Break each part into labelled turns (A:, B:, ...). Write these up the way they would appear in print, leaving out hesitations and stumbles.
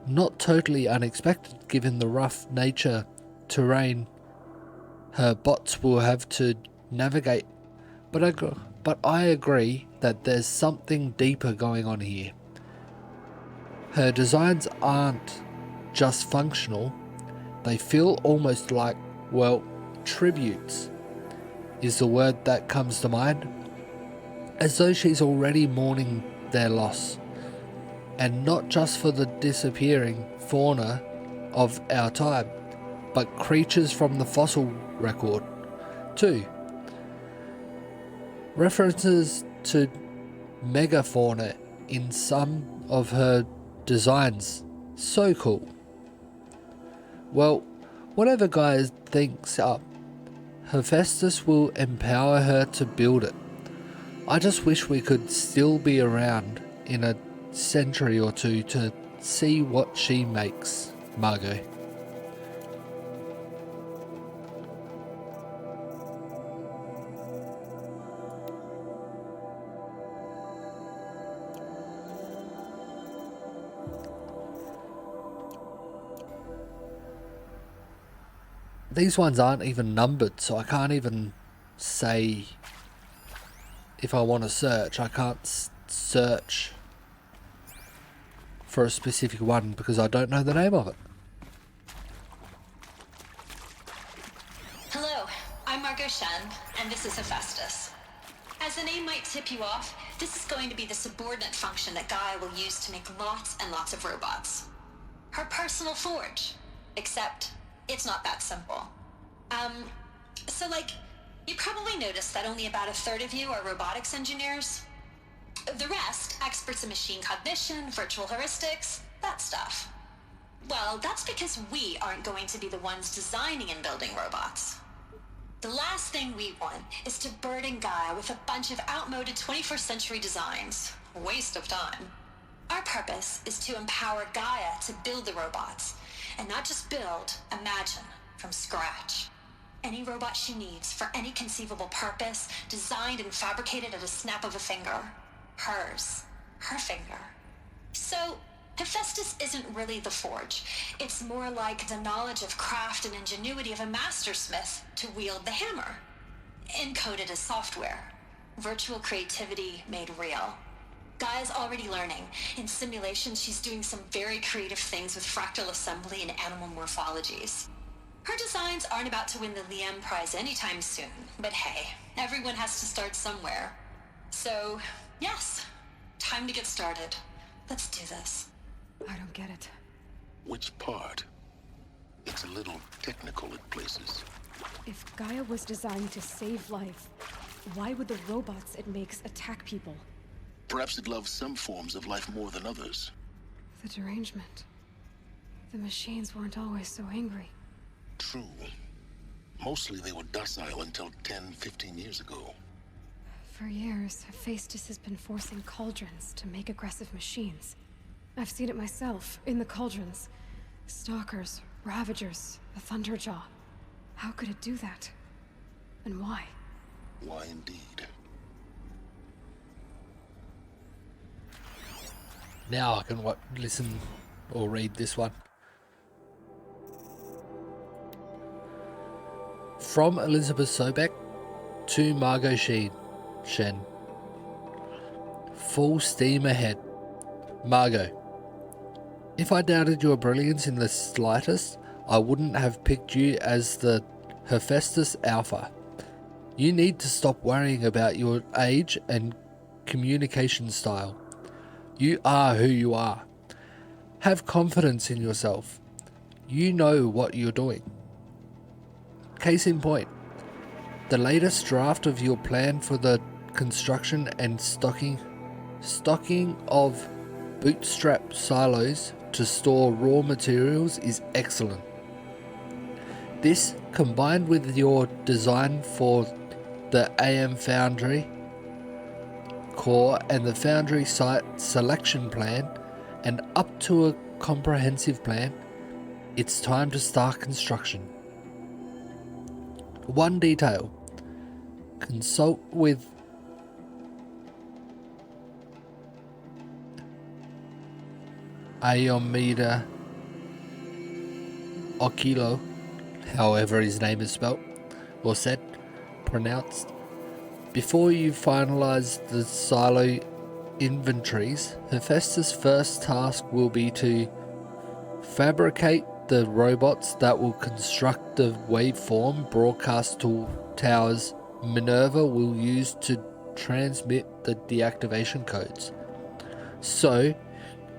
A: Not totally unexpected given the rough nature terrain her bots will have to navigate, but I agree that there's something deeper going on here. Her designs aren't just functional, they feel almost like, well, tributes is the word that comes to mind, as though she's already mourning their loss, and not just for the disappearing fauna of our time, but creatures from the fossil record too. References to megafauna in some of her designs, so cool. Well, whatever Gaia thinks up, Hephaestus will empower her to build it. I just wish we could still be around in a century or two to see what she makes, Margot. These ones aren't even numbered, so I can't even say if I want to search. I can't search for a specific one because I don't know the name of it.
B: Hello, I'm Margot Shen, and this is Hephaestus. As the name might tip you off, this is going to be the subordinate function that Gaia will use to make lots and lots of robots. Her personal forge. Except, it's not that simple. So you probably noticed that only about a third of you are robotics engineers. The rest, experts in machine cognition, virtual heuristics, that stuff. Well, that's because we aren't going to be the ones designing and building robots. The last thing we want is to burden Gaia with a bunch of outmoded 21st century designs. Waste of time. Our purpose is to empower Gaia to build the robots, and not just build, imagine, from scratch. Any robot she needs for any conceivable purpose, designed and fabricated at a snap of a finger. Hers. Her finger. So, Hephaestus isn't really the forge. It's more like the knowledge of craft and ingenuity of a mastersmith to wield the hammer. Encoded as software. Virtual creativity made real. Gaia's already learning. In simulations, she's doing some very creative things with fractal assembly and animal morphologies. Her designs aren't about to win the Liam Prize anytime soon, but hey, everyone has to start somewhere. So, yes, time to get started. Let's do this.
C: I don't get it.
D: Which part? It's a little technical at places.
C: If Gaia was designed to save life, why would the robots it makes attack people?
D: Perhaps it loves some forms of life more than others.
C: The derangement. The machines weren't always so angry.
D: True. Mostly they were docile until 10, 15 years ago.
C: For years, Hephaestus has been forcing cauldrons to make aggressive machines. I've seen it myself, in the cauldrons. Stalkers, Ravagers, the Thunderjaw. How could it do that? And why?
D: Why indeed?
A: Now I can listen or read this one. From Elizabeth Sobeck to Margot Shen. Full steam ahead. Margot, if I doubted your brilliance in the slightest, I wouldn't have picked you as the Hephaestus Alpha. You need to stop worrying about your age and communication style. You are who you are. Have confidence in yourself. You know what you're doing. Case in point, the latest draft of your plan for the construction and stocking of bootstrap silos to store raw materials is excellent. This, combined with your design for the AM Foundry core and the Foundry site selection plan, and up to a comprehensive plan, it's time to start construction. One detail: consult with Aeomeda Okilo, however his name is spelt, or said, pronounced. Before you finalize the silo inventories, Hephaestus' first task will be to fabricate the robots that will construct the waveform broadcast to towers Minerva will use to transmit the deactivation codes. So,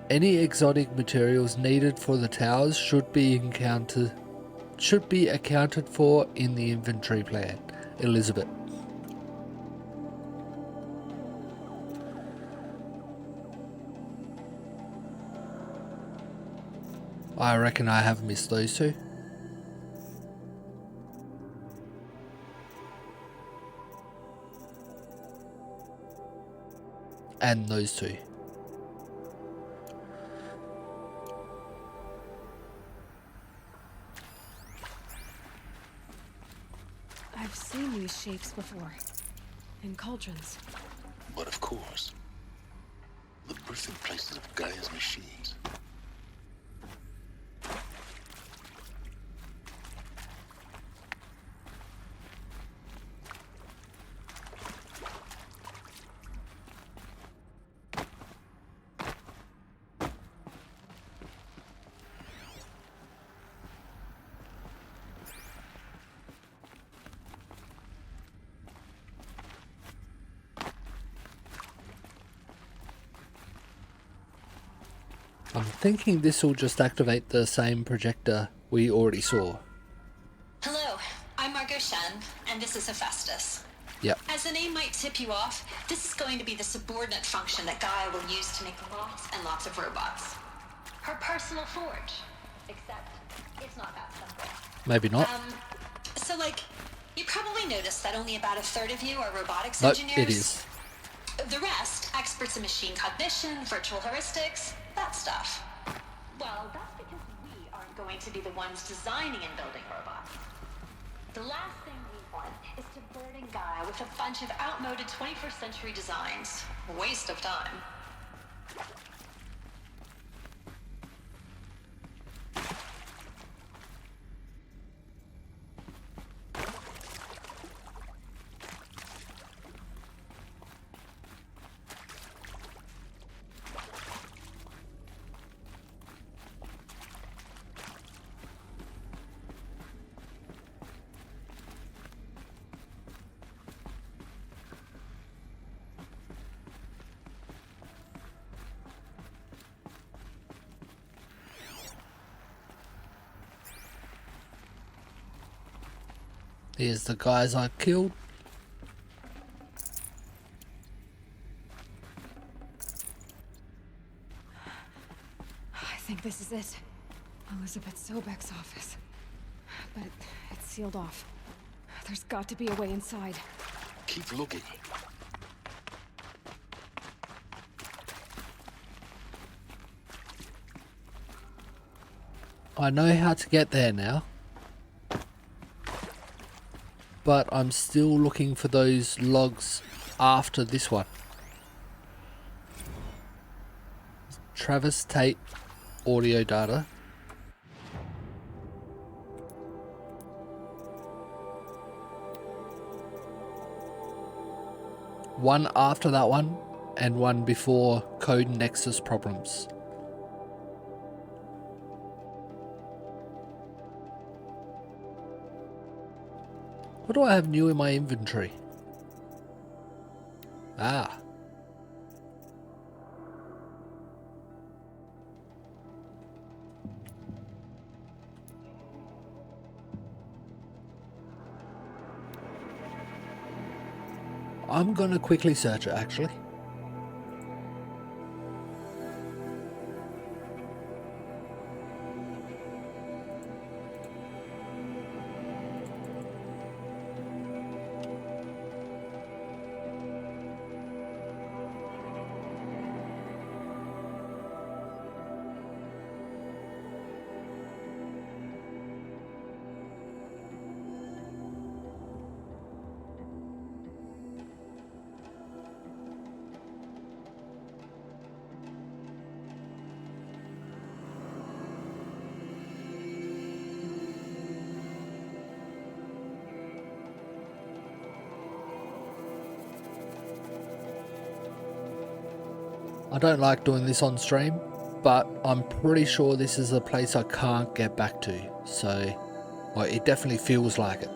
A: any exotic materials needed for the towers should be accounted for in the inventory plan. Elizabeth. I reckon I have missed those two. And those two.
C: I've seen these shapes before. In cauldrons.
D: But of course, the birthing places of Gaia's machines.
A: I'm thinking this will just activate the same projector we already saw.
B: Hello, I'm Margot Shen, and this is Hephaestus.
A: Yep.
B: As the name might tip you off, this is going to be the subordinate function that Gaia will use to make lots and lots of robots. Her personal forge. Except, it's not that simple.
A: Maybe not.
B: So you probably noticed that only about a third of you are robotics
A: Nope,
B: engineers.
A: it is.
B: The rest, experts in machine cognition, virtual heuristics, that stuff. Well, that's because we aren't going to be the ones designing and building robots. The last thing we want is to burden Gaia with a bunch of outmoded 21st century designs. Waste of time.
A: Here's the guys I killed.
C: I think this is it. Elizabeth Sobek's office. But it's sealed off. There's got to be a way inside.
D: Keep looking.
A: I know how to get there now. But I'm still looking for those logs after this one. Travis Tate audio data. One after that one, and one before Code Nexus problems. What do I have new in my inventory? Ah. I'm gonna quickly search it actually. I don't like doing this on stream, but I'm pretty sure this is a place I can't get back to. So, well, it definitely feels like it.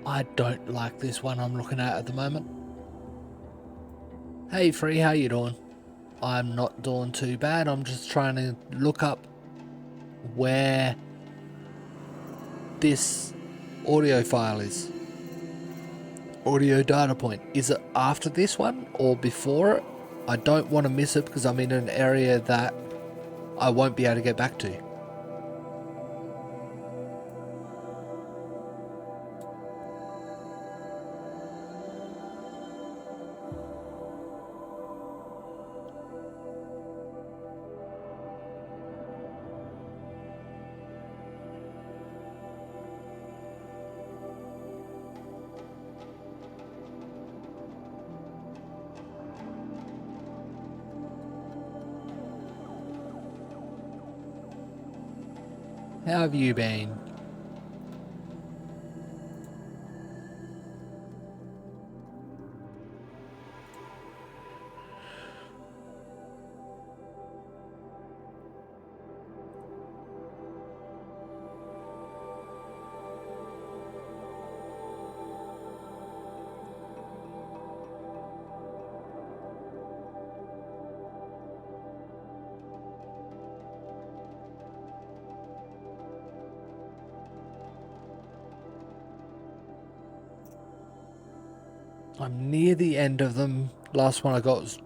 A: I don't like this one I'm looking at the moment. Hey Free, how you doing? I'm not doing too bad. I'm just trying to look up where this audio file is. Audio data point. Is it after this one or before it? I don't want to miss it because I'm in an area that I won't be able to get back to. How have you been? I'm near the end of them. Last one I got was,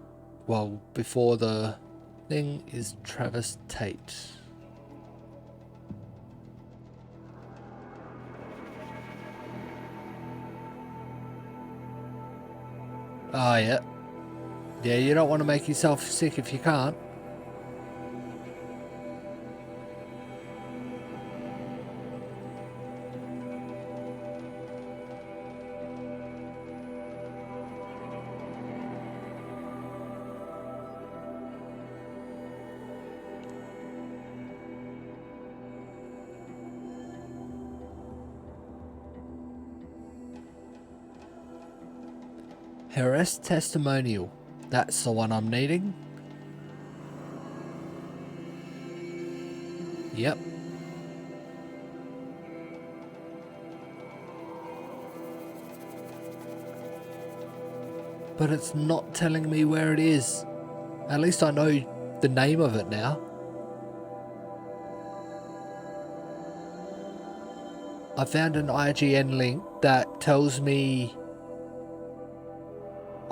A: well, before the thing is Travis Tate. Oh, yeah. Yeah, you don't want to make yourself sick if you can't. Harass testimonial. That's the one I'm needing. Yep. But it's not telling me where it is. At least I know the name of it now. I found an IGN link that tells me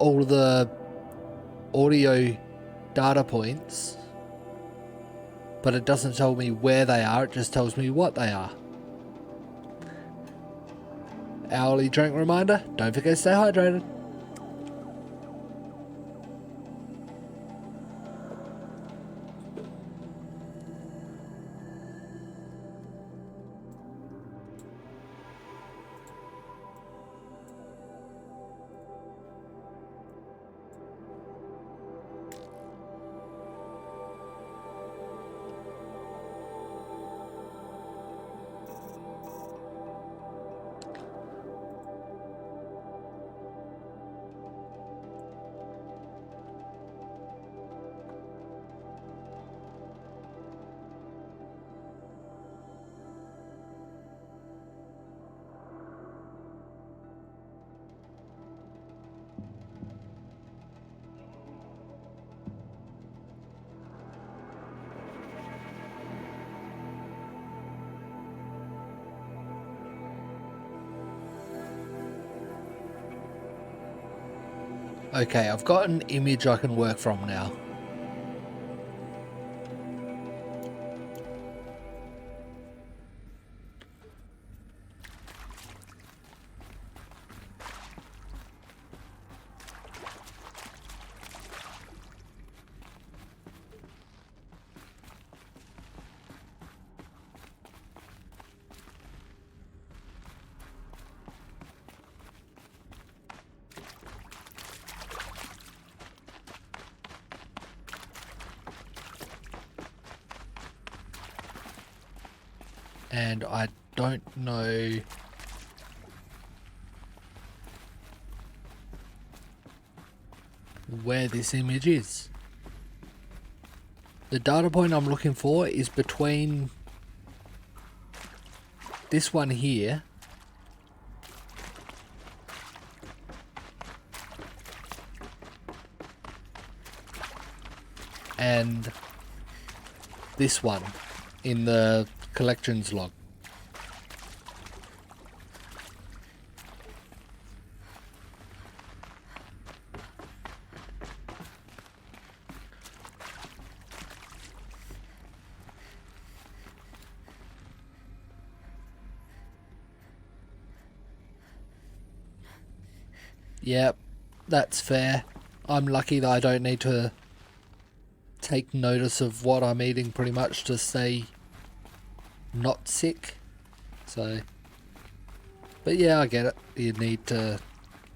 A: all the audio data points, but it doesn't tell me where they are, it just tells me what they are. Hourly drink reminder, don't forget to stay hydrated. Okay, I've got an image I can work from now. And I don't know where this image is. The data point I'm looking for is between this one here and this one in the collections log. Yep, that's fair. I'm lucky that I don't need to take notice of what I'm eating pretty much to stay not sick. So, but yeah, I get it. You need to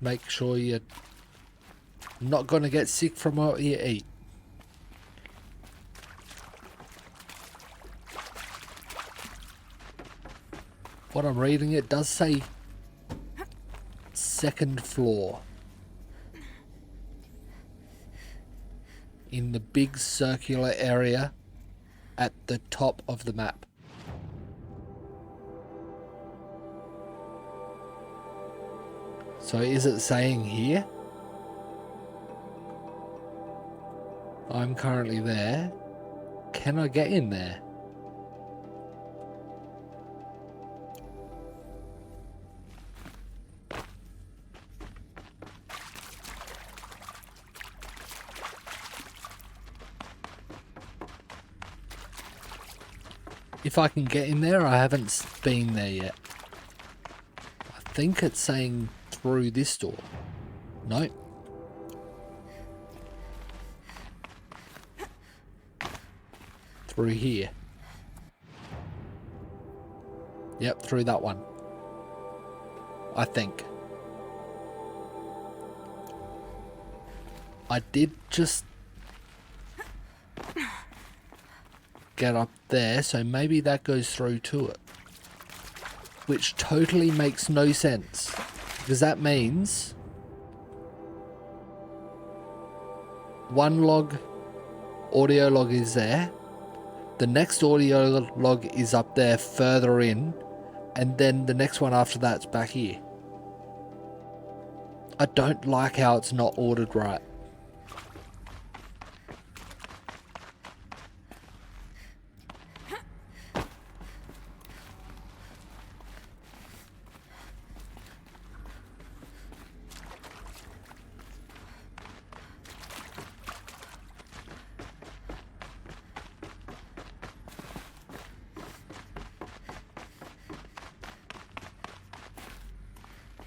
A: make sure you're not going to get sick from what you eat. What I'm reading, it does say second floor in the big circular area at the top of the map. So is it saying here? I'm currently there. Can I get in there? If I can get in there, I haven't been there yet. I think it's saying through this door. No. Through here. Yep, through that one. I think. I did just get up there, so maybe that goes through to it. Which totally makes no sense. Because that means one log, audio log is there. The next audio log is up there further in. And then the next one after that's back here. I don't like how it's not ordered right.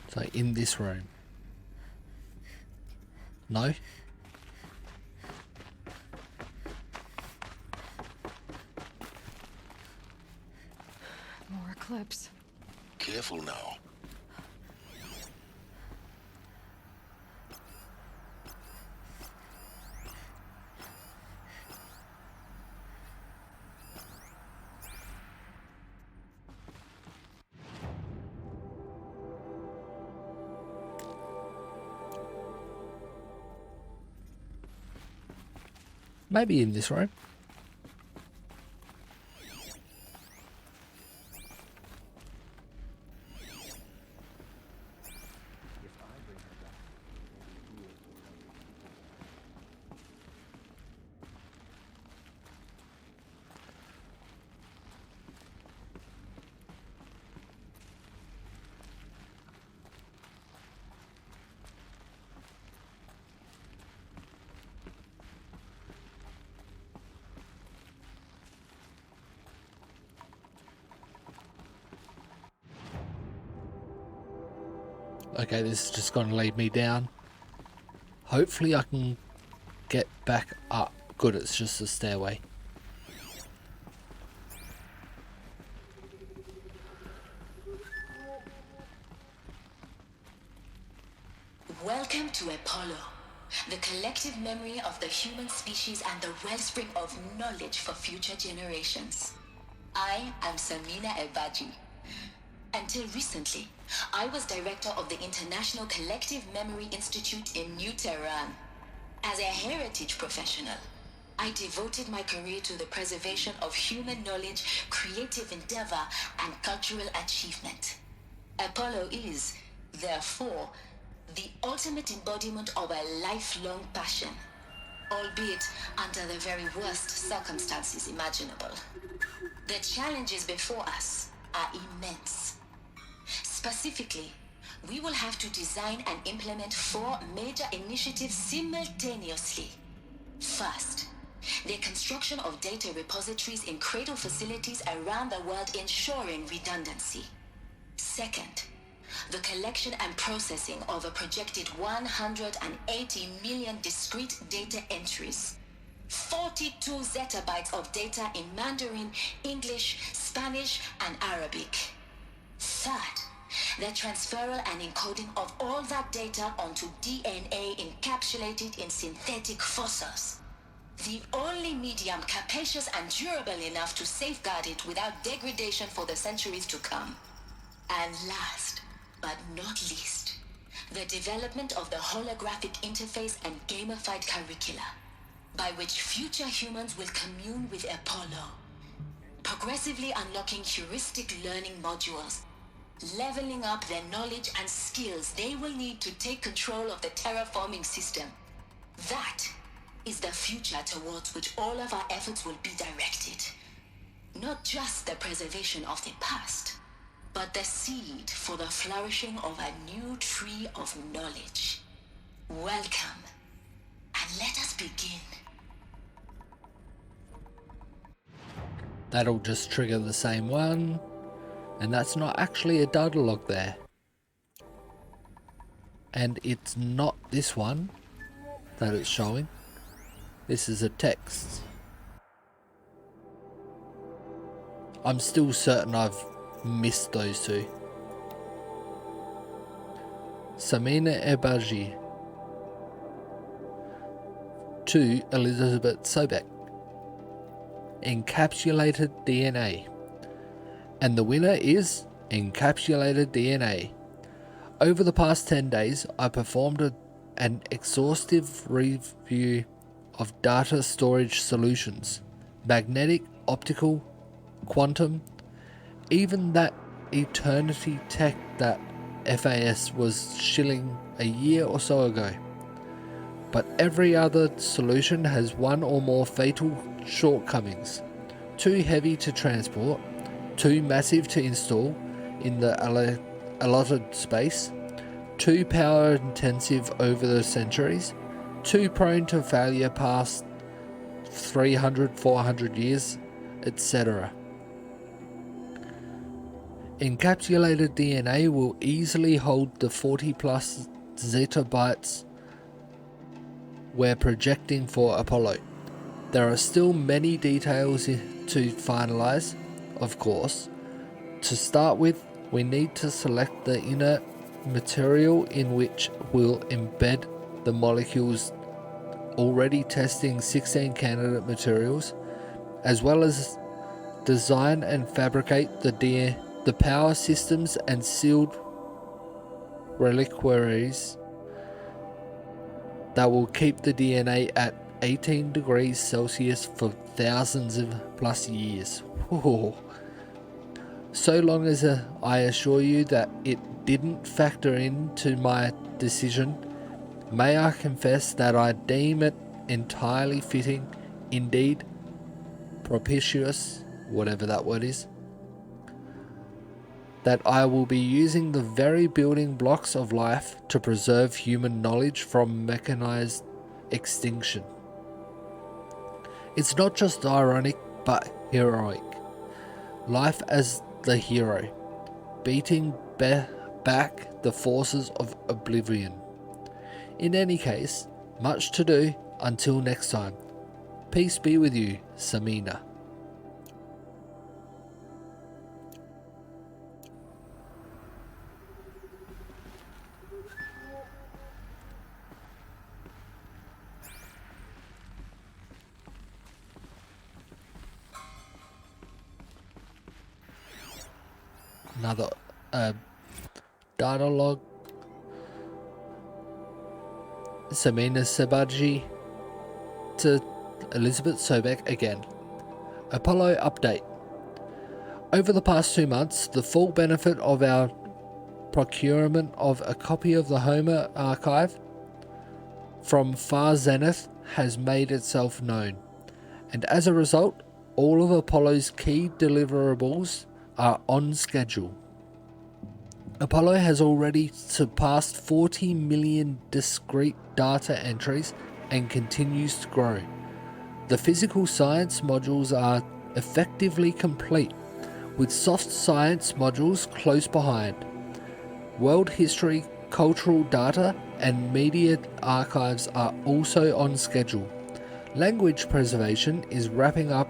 A: So in this room. No?
C: More eclipse.
D: Careful now.
A: Maybe in this room. Okay, this is just going to lead me down. Hopefully I can get back up. Good, it's just a stairway.
E: Welcome to Apollo, the collective memory of the human species and the wellspring of knowledge for future generations. I am Samina Ebaji. Until recently, I was director of the International Collective Memory Institute in New Tehran. As a heritage professional, I devoted my career to the preservation of human knowledge, creative endeavor, and cultural achievement. Apollo is, therefore, the ultimate embodiment of a lifelong passion, albeit under the very worst circumstances imaginable. The challenges before us are immense. Specifically, we will have to design and implement 4 major initiatives simultaneously. First, the construction of data repositories in cradle facilities around the world ensuring redundancy. Second, the collection and processing of a projected 180 million discrete data entries. 42 zettabytes of data in Mandarin, English, Spanish, and Arabic. Third, the transferal and encoding of all that data onto DNA encapsulated in synthetic fossils. The only medium capacious and durable enough to safeguard it without degradation for the centuries to come. And last, but not least, the development of the holographic interface and gamified curricula, by which future humans will commune with Apollo, progressively unlocking heuristic learning modules, leveling up their knowledge and skills they will need to take control of the terraforming system. That is the future towards which all of our efforts will be directed. Not just the preservation of the past, but the seed for the flourishing of a new tree of knowledge. Welcome, and let us begin.
A: That'll just trigger the same one. And that's not actually a data log there. And it's not this one that it's showing. This is a text. I'm still certain I've missed those two. Samina Ebaji to Elizabeth Sobek. Encapsulated DNA. And the winner is Encapsulated DNA. Over the past 10 days, I performed an exhaustive review of data storage solutions, magnetic, optical, quantum, even that eternity tech that FAS was shilling a year or so ago. But every other solution has one or more fatal shortcomings. Too heavy to transport, too massive to install in the allotted space, too power intensive over the centuries, too prone to failure past 300, 400 years, etc. Encapsulated DNA will easily hold the 40 plus zettabytes we're projecting for Apollo. There are still many details to finalize, of course. To start with, we need to select the inert material in which we'll embed the molecules, already testing 16 candidate materials, as well as design and fabricate the power systems and sealed reliquaries that will keep the DNA at 18 degrees Celsius for thousands of plus years. Whoa. So long as I assure you that it didn't factor into my decision, may I confess that I deem it entirely fitting, indeed propitious, whatever that word is, that I will be using the very building blocks of life to preserve human knowledge from mechanized extinction. It's not just ironic, but heroic. Life as the hero, beating back the forces of oblivion. In any case, much to do. Until next time. Peace be with you, Samina. Another data log. Samina Sebaji to Elizabeth Sobek again. Apollo update. Over the past 2 months, the full benefit of our procurement of a copy of the Homer archive from Far Zenith has made itself known, and as a result, all of Apollo's key deliverables are on schedule. Apollo has already surpassed 40 million discrete data entries and continues to grow. The physical science modules are effectively complete, with soft science modules close behind. World history, cultural data, and media archives are also on schedule. Language preservation is wrapping up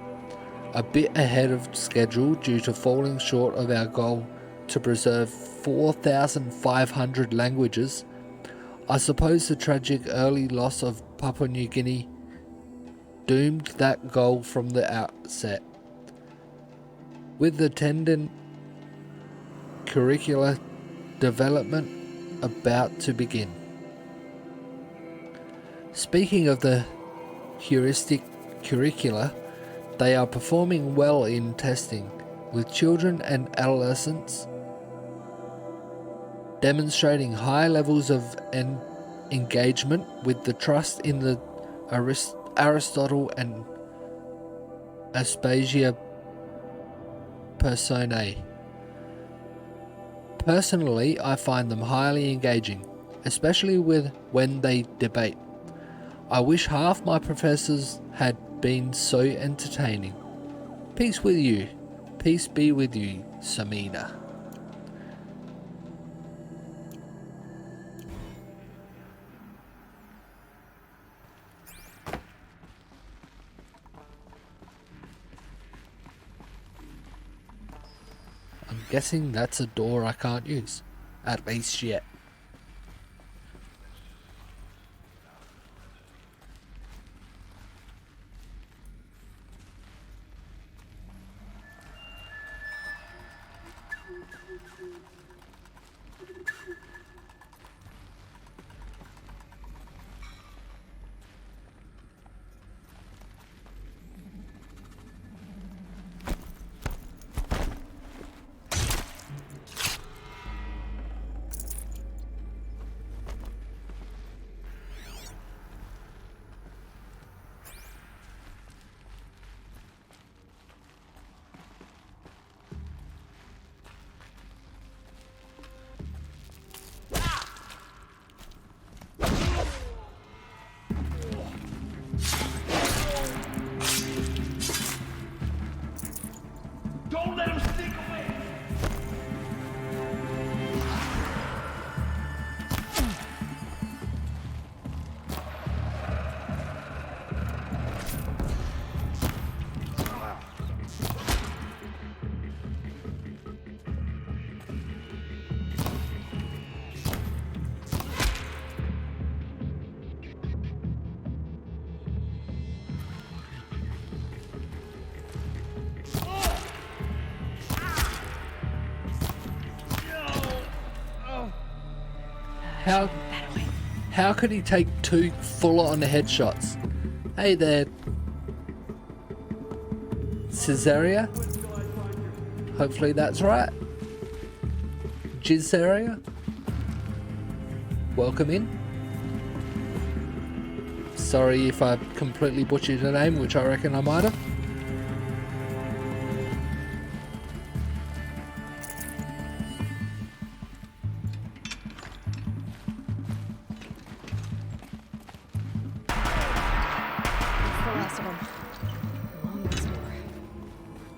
A: a bit ahead of schedule due to falling short of our goal to preserve 4,500 languages. I suppose the tragic early loss of Papua New Guinea doomed that goal from the outset. With the attendant curricular development about to begin. Speaking of the heuristic curricula, they are performing well in testing, with children and adolescents demonstrating high levels of engagement with the trust in the Aristotle and Aspasia personae. Personally, I find them highly engaging, especially when they debate. I wish half my professors had been so entertaining. Peace with you. Peace be with you, Samina. I'm guessing that's a door I can't use. At least yet.
F: Don't let him sneak away!
A: How could he take 2 full-on headshots? Hey there, Caesarea? Hopefully that's right. Caesarea? Welcome in. Sorry if I completely butchered your name, which I reckon I might have.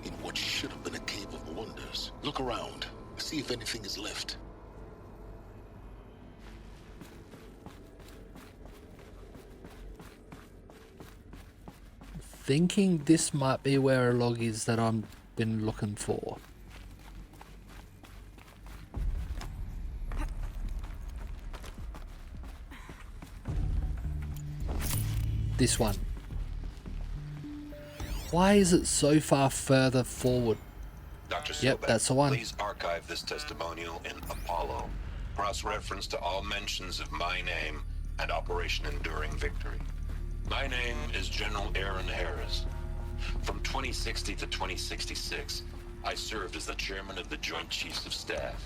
D: In what should have been a cave of wonders. Look around. See if anything is left.
A: thinking this might be where a log is that I've been looking for. This one. Why is it so far further forward?
G: Dr.
A: Yep,
G: Sobek,
A: that's the one.
G: please archive this testimonial in Apollo. Cross-reference to all mentions of my name and Operation Enduring Victory. My name is General Aaron Harris. From 2060 to 2066, I served as the chairman of the Joint Chiefs of Staff.